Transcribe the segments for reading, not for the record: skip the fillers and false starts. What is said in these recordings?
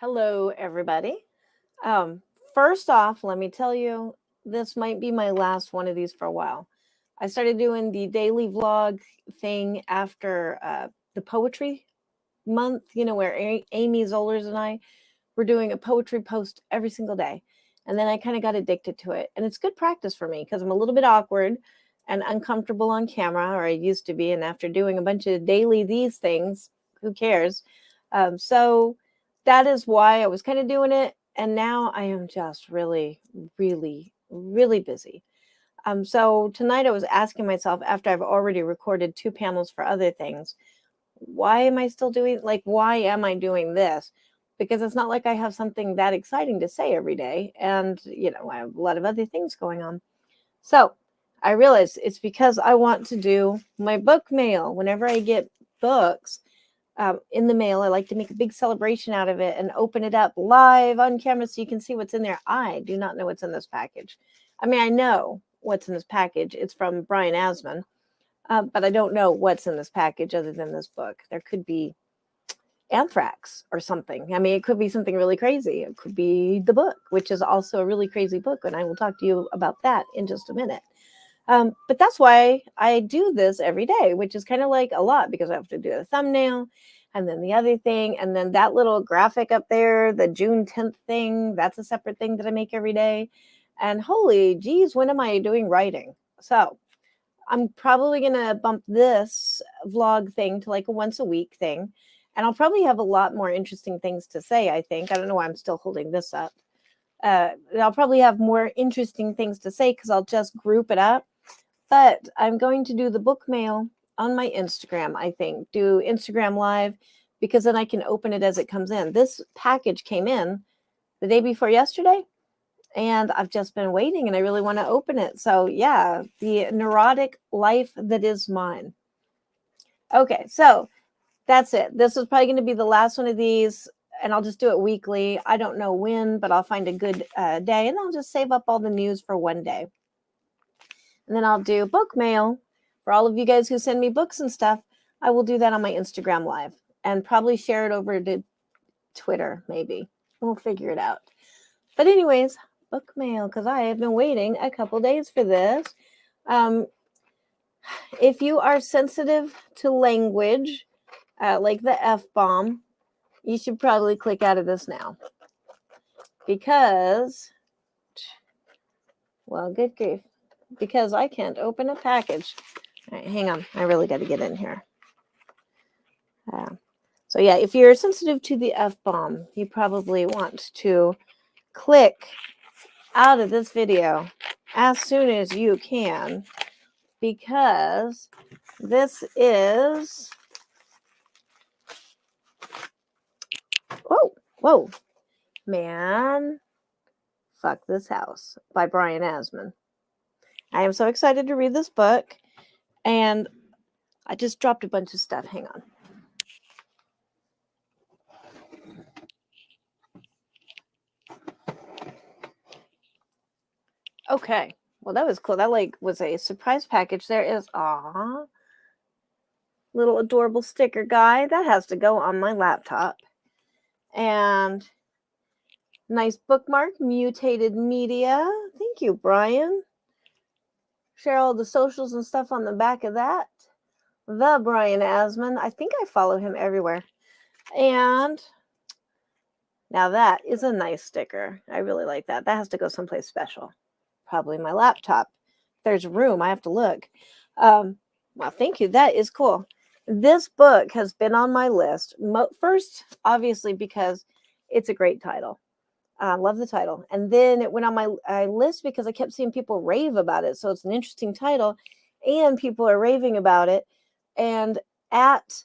Hello, everybody. Um, First off, let me tell you, this might be my last one of these for a while. I started doing the daily vlog thing after the poetry month, where Amy Zollers and I were doing a poetry post every single day. And then I kind of got addicted to it. And it's good practice for me because I'm a little bit awkward and uncomfortable on camera, or I used to be. And after doing a bunch of daily these things, who cares? So that is why I was kind of doing it. And now I am just really, really, really busy. So tonight I was asking myself, after I've already recorded 2 panels for other things, why am I still doing, why am I doing this? Because it's not like I have something that exciting to say every day. And, I have a lot of other things going on. So I realized it's because I want to do my book mail. Whenever I get books in the mail, I like to make a big celebration out of it and open it up live on camera so you can see what's in there. I do not know what's in this package. I mean, I know what's in this package. It's from Brian Asman. But I don't know what's in this package other than this book. There could be anthrax or something. I mean, it could be something really crazy. It could be the book, which is also a really crazy book. And I will talk to you about that in just a minute. But that's why I do this every day, which is kind of like a lot because I have to do a thumbnail and then the other thing. And then that little graphic up there, the June 10th thing, that's a separate thing that I make every day. And holy geez, when am I doing writing? So I'm probably going to bump this vlog thing to like a once a week thing. And I'll probably have a lot more interesting things to say, I think. I don't know why I'm still holding this up. I'll probably have more interesting things to say because I'll just group it up. But I'm going to do the book mail on my Instagram, I think. Do Instagram Live because then I can open it as it comes in. This package came in the day before yesterday. And I've just been waiting and I really want to open it. So yeah, the neurotic life that is mine. Okay, so that's it. This is probably going to be the last one of these and I'll just do it weekly. I don't know when, but I'll find a good day and I'll just save up all the news for one day. And then I'll do book mail for all of you guys who send me books and stuff. I will do that on my Instagram Live and probably share it over to Twitter, maybe. We'll figure it out. But anyways, book mail, because I have been waiting a couple days for this. If you are sensitive to language, like the F-bomb, you should probably click out of this now. Because, well, good grief. Because I can't open a package. All right, hang on. I really got to get in here. So yeah, if you're sensitive to the F-bomb, you probably want to click out of this video as soon as you can, because this is whoa man, fuck this house by Brian Asman. I am so excited to read this book, and I just dropped a bunch of stuff. Hang on. Okay, well, that was cool. That was a surprise package. There is little adorable sticker guy that has to go on my laptop, and nice bookmark, Mutated Media. Thank you, Brian. Share all the socials and stuff on the back of that. The Brian Asman. I think I follow him everywhere. And now that is a nice sticker. I really like that. That has to go someplace special. Probably my laptop. If there's room, I have to look. Well, thank you. That is cool. This book has been on my list. First, obviously, because it's a great title. I love the title. And then it went on my list because I kept seeing people rave about it. So it's an interesting title. And people are raving about it. And at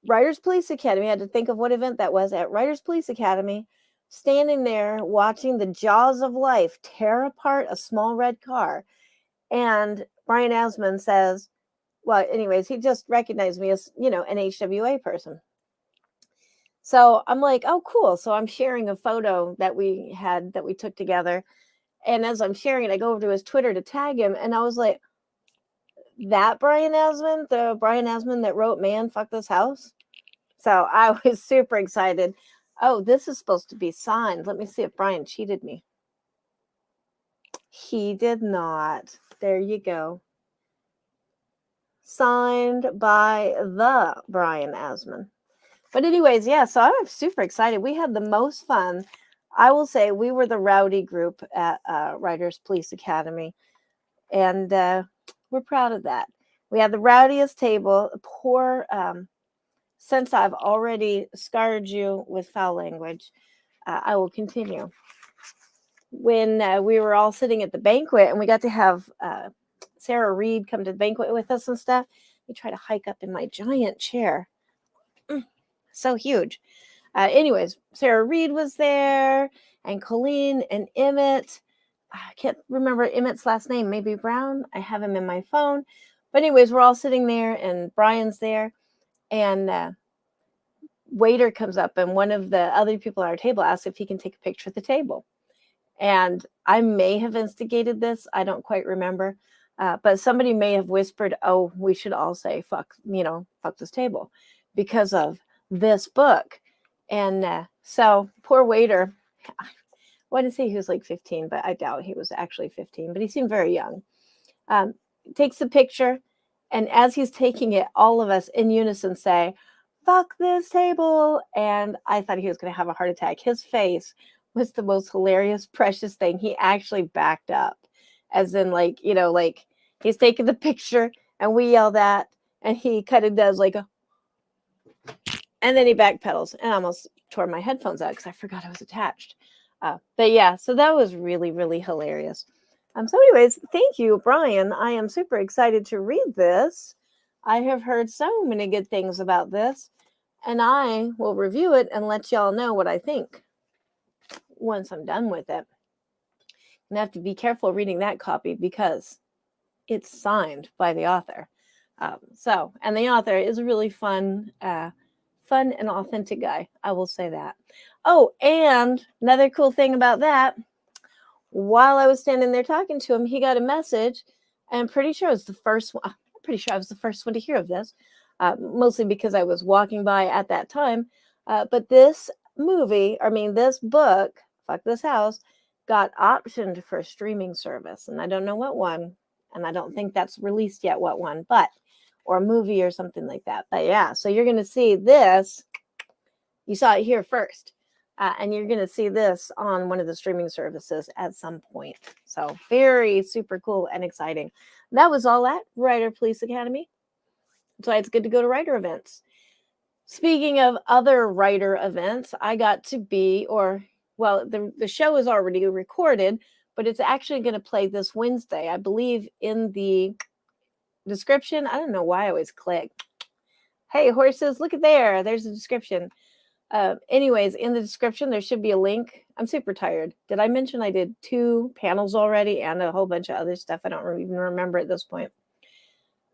Writers Police Academy, I had to think of what event that was. At Writers Police Academy, standing there watching the jaws of life tear apart a small red car. And Brian Asman says, well, anyways, he just recognized me as, an HWA person. So I'm like, oh, cool. So I'm sharing a photo that we took together. And as I'm sharing it, I go over to his Twitter to tag him. And I was like, that Brian Asman, the Brian Asman that wrote Man, Fuck This House. So I was super excited. Oh, this is supposed to be signed. Let me see if Brian cheated me. He did not. There you go. Signed by the Brian Asman. But anyways, yeah, so I'm super excited. We had the most fun. I will say we were the rowdy group at Writers Police Academy. And we're proud of that. We had the rowdiest table. Poor, since I've already scarred you with foul language, I will continue. When we were all sitting at the banquet and we got to have Sarah Reed come to the banquet with us and stuff, we tried to hike up in my giant chair. So huge. Anyways, Sarah Reed was there, and Colleen and Emmett. I can't remember Emmett's last name, maybe Brown. I have him in my phone. But anyways, we're all sitting there, and Brian's there, and waiter comes up, and one of the other people at our table asks if he can take a picture at the table. And I may have instigated this. I don't quite remember. But somebody may have whispered, oh, we should all say, fuck this table because of this book. And so poor waiter, I want to say he was like 15, but I doubt he was actually 15, but he seemed very young. Takes the picture. And as he's taking it, all of us in unison say, fuck this table. And I thought he was going to have a heart attack. His face was the most hilarious, precious thing. He actually backed up, as in like he's taking the picture and we yell that, and he kind of does like a, and then he backpedals, and I almost tore my headphones out because I forgot I was attached. But yeah, so that was really, really hilarious. So anyways, thank you, Brian. I am super excited to read this. I have heard so many good things about this, and I will review it and let y'all know what I think once I'm done with it. And I have to be careful reading that copy because it's signed by the author. And the author is a really fun and authentic guy. I will say that. Oh, and another cool thing about that, while I was standing there talking to him, he got a message, and I'm pretty sure I was the first one. I'm pretty sure I was the first one to hear of this, mostly because I was walking by at that time. But this book, Fuck This House, got optioned for a streaming service, and I don't know what one, and I don't think that's released yet what one, or a movie or something like that. But yeah, so you're going to see this. You saw it here first. And you're going to see this on one of the streaming services at some point. So very super cool and exciting. That was all at Writer Police Academy. That's why it's good to go to writer events. Speaking of other writer events, I got to be, the show is already recorded, but it's actually going to play this Wednesday. I believe in the description. I don't know why I always click. Hey, horses, look at there. There's a description. Anyways, in the description, there should be a link. I'm super tired. Did I mention I did 2 panels already and a whole bunch of other stuff? I don't even remember at this point.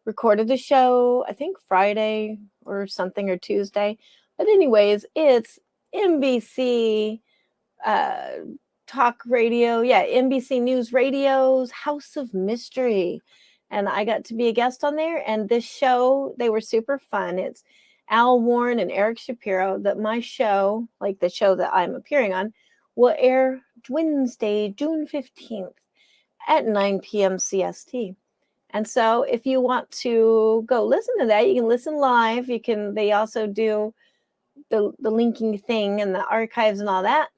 Recorded the show, I think Friday or something, or Tuesday. But anyways, it's NBC talk radio. Yeah, NBC News Radio's House of Mystery. And I got to be a guest on there. And this show, they were super fun. It's Al Warren and Eric Shapiro. That my show, like the show that I'm appearing on, will air Wednesday, June 15th at 9 p.m. CST. And so if you want to go listen to that, you can listen live. They also do the linking thing and the archives and all that.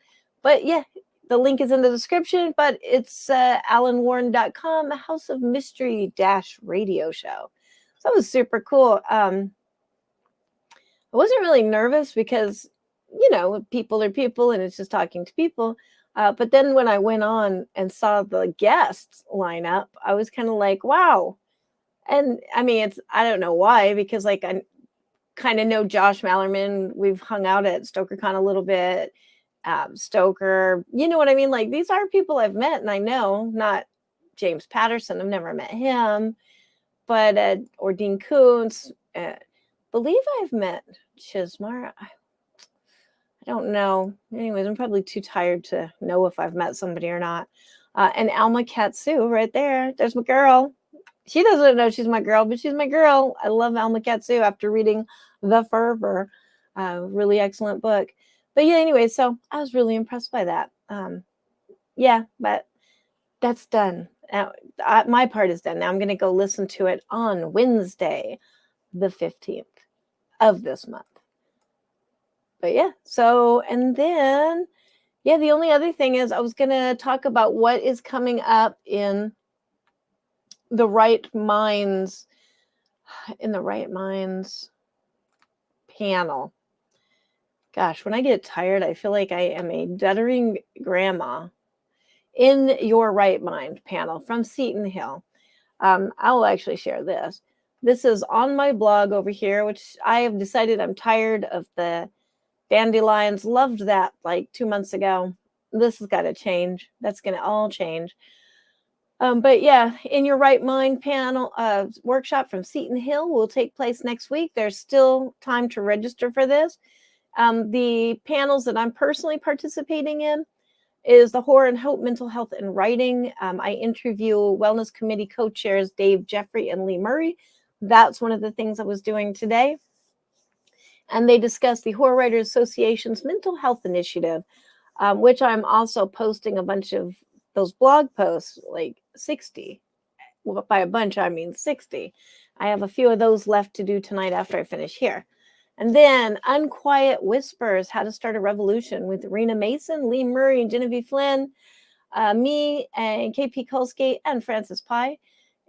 But yeah, the link is in the description, but it's alanwarren.com, House of Mystery -radio show. So that was super cool. I wasn't really nervous because, people are people and it's just talking to people. But then when I went on and saw the guests line up, I was kind of like, wow. And I mean, I don't know why, because like I kind of know Josh Mallerman. We've hung out at StokerCon a little bit. Stoker, you know what I mean? Like, these are people I've met and I know, not James Patterson. I've never met him, but or Dean Koontz. Believe I've met Chismar. I don't know. Anyways, I'm probably too tired to know if I've met somebody or not. And Alma Katsu right there. There's my girl. She doesn't know she's my girl, but she's my girl. I love Alma Katsu after reading The Fervor. Really excellent book. But yeah, anyway, so I was really impressed by that. Yeah, but that's done. Now, my part is done. Now I'm going to go listen to it on Wednesday, the 15th of this month. But yeah, so, and then, yeah, the only other thing is I was going to talk about what is coming up in the Right Minds, panel. Gosh, when I get tired, I feel like I am a duttering grandma. In Your Right Mind panel from Seton Hill. I'll actually share this. This is on my blog over here, which I have decided I'm tired of the dandelions. Loved that like 2 months ago. This has got to change. That's going to all change. But yeah, In Your Right Mind panel workshop from Seton Hill will take place next week. There's still time to register for this. The panels that I'm personally participating in is the Horror and Hope Mental Health and Writing. I interview Wellness Committee co-chairs Dave Jeffrey and Lee Murray. That's one of the things I was doing today. And they discuss the Horror Writers Association's mental health initiative, which I'm also posting a bunch of those blog posts, like 60. Well, by a bunch, I mean 60. I have a few of those left to do tonight after I finish here. And then Unquiet Whispers, How to Start a Revolution with Rena Mason, Lee Murray, and Genevieve Flynn, me and KP Kolsky and Francis Pye.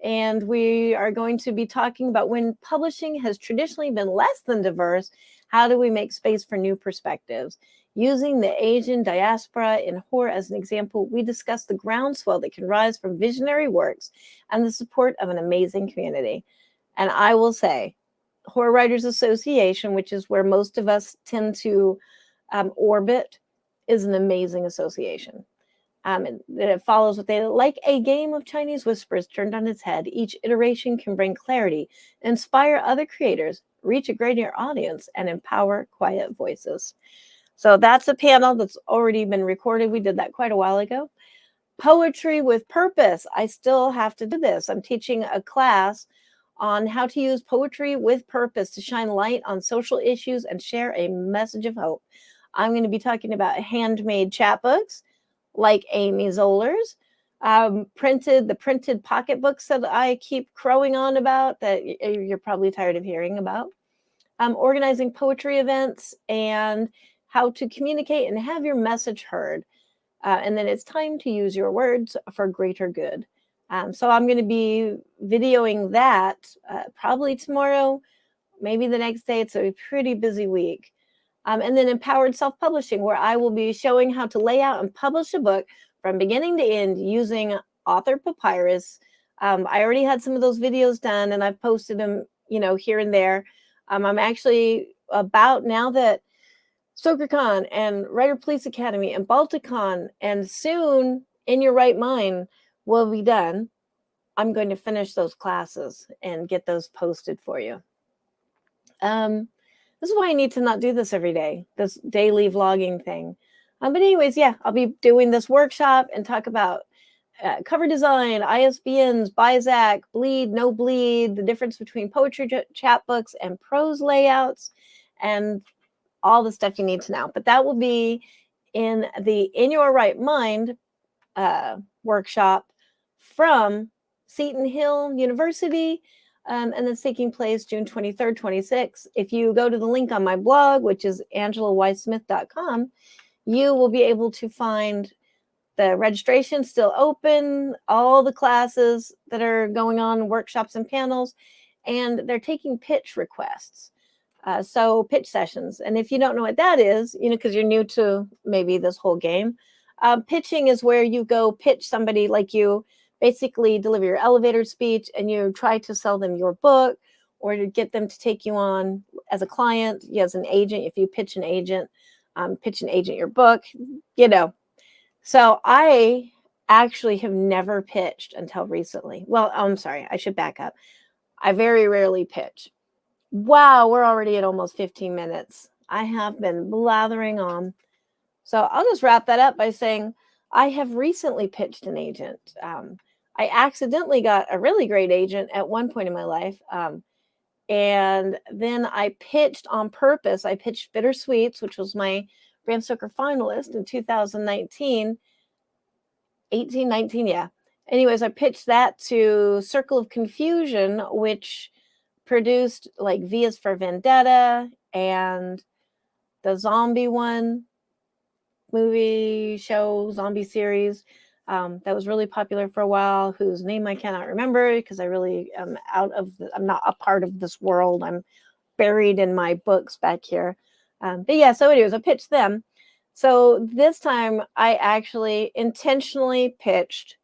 And we are going to be talking about when publishing has traditionally been less than diverse, how do we make space for new perspectives? Using the Asian diaspora in horror as an example, we discuss the groundswell that can rise from visionary works and the support of an amazing community. And I will say, Horror Writers Association, which is where most of us tend to orbit, is an amazing association. And it follows what they like a game of Chinese whispers turned on its head. Each iteration can bring clarity, inspire other creators, reach a greater audience, and empower quiet voices. So that's a panel that's already been recorded. We did that quite a while ago. Poetry with Purpose. I still have to do this. I'm teaching a class on how to use poetry with purpose to shine light on social issues and share a message of hope. I'm going to be talking about handmade chapbooks like Amy Zoller's, printed pocketbooks that I keep crowing on about that you're probably tired of hearing about, organizing poetry events, and how to communicate and have your message heard. And then it's time to use your words for greater good. So I'm going to be videoing that probably tomorrow, maybe the next day. It's a pretty busy week. And then Empowered Self-Publishing, where I will be showing how to lay out and publish a book from beginning to end using Author Papyrus. I already had some of those videos done, and I've posted them, here and there. I'm actually about, now that StokerCon and Writer Police Academy and Balticon and soon In Your Right Mind will be done, I'm going to finish those classes and get those posted for you. This is why I need to not do this every day, this daily vlogging thing. But anyways, yeah, I'll be doing this workshop and talk about cover design, ISBNs, BIZAC, bleed, no bleed, the difference between poetry chapbooks and prose layouts, and all the stuff you need to know. But that will be in the In Your Right Mind workshop from Seton Hill University, and it's taking place June 23rd, 26th. If you go to the link on my blog, which is angelawysmith.com, you will be able to find the registration still open, all the classes that are going on, workshops and panels, and they're taking pitch requests. So pitch sessions. And if you don't know what that is, because you're new to maybe this whole game, pitching is where you go pitch somebody, like you basically deliver your elevator speech and you try to sell them your book or to get them to take you on as a client, as an agent. If you pitch an agent your book, So I actually have never pitched until recently. Well, I'm sorry, I should back up. I very rarely pitch. Wow, we're already at almost 15 minutes. I have been blathering on. So I'll just wrap that up by saying I have recently pitched an agent. I accidentally got a really great agent at one point in my life. And then I pitched on purpose. I pitched Bittersweets, which was my Bram Stoker finalist in 2019, 18, 19, yeah. Anyways, I pitched that to Circle of Confusion, which produced like V is for Vendetta and the zombie one, movie, show, zombie series that was really popular for a while, whose name I cannot remember because I really am I'm not a part of this world. I'm buried in my books back here. But yeah, so anyways, I pitched them. So this time I actually intentionally pitched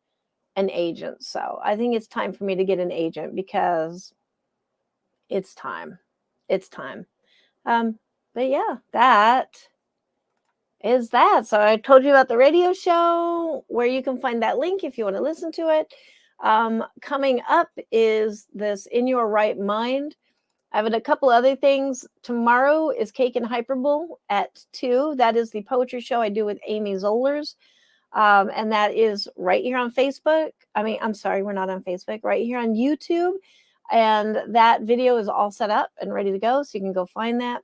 an agent. So I think it's time for me to get an agent because it's time. It's time. But yeah, that is that. So I told you about the radio show where you can find that link if you want to listen to it. Coming up is this In Your Right Mind. I have a couple other things. Tomorrow is Cake and Hyperbole at 2. That is the poetry show I do with Amy Zollers. And that is right here on Facebook. I'm sorry, we're not on Facebook. Right here on YouTube. And that video is all set up and ready to go. So you can go find that.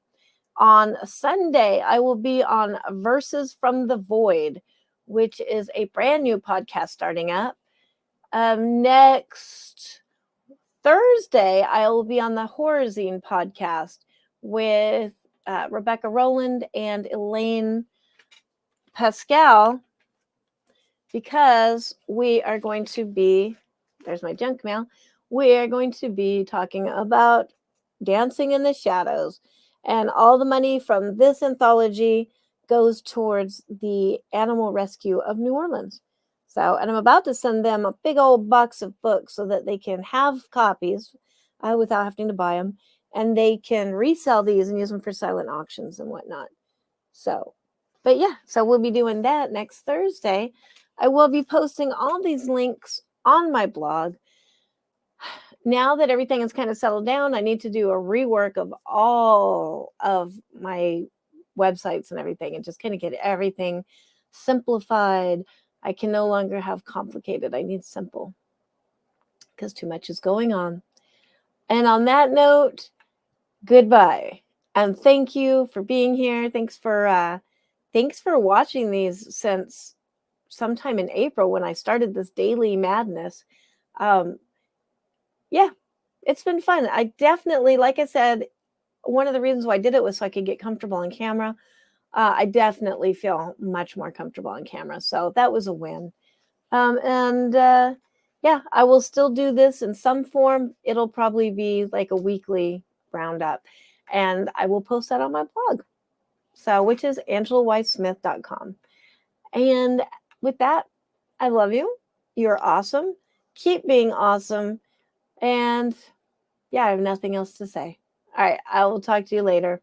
On Sunday, I will be on Verses from the Void, which is a brand new podcast starting up. Next Thursday, I will be on the Horrorzine podcast with Rebecca Rowland and Elaine Pascal, because we are going to be, there's my junk mail, we are going to be talking about Dancing in the Shadows. And all the money from this anthology goes towards the animal rescue of New Orleans. So, and I'm about to send them a big old box of books so that they can have copies without having to buy them. And they can resell these and use them for silent auctions and whatnot. So, but yeah, so we'll be doing that next Thursday. I will be posting all these links on my blog. Now that everything is kind of settled down, I need to do a rework of all of my websites and everything and just kind of get everything simplified. I can no longer have complicated. I need simple because too much is going on. And on that note, goodbye. And thank you for being here. Thanks for watching these since sometime in April when I started this daily madness. Yeah, it's been fun. I definitely, like I said, one of the reasons why I did it was so I could get comfortable on camera. I definitely feel much more comfortable on camera. So that was a win. Yeah, I will still do this in some form. It'll probably be like a weekly roundup. And I will post that on my blog. So, which is angelawhitesmith.com. And with that, I love you. You're awesome. Keep being awesome. And yeah, I have nothing else to say. All right, I will talk to you later.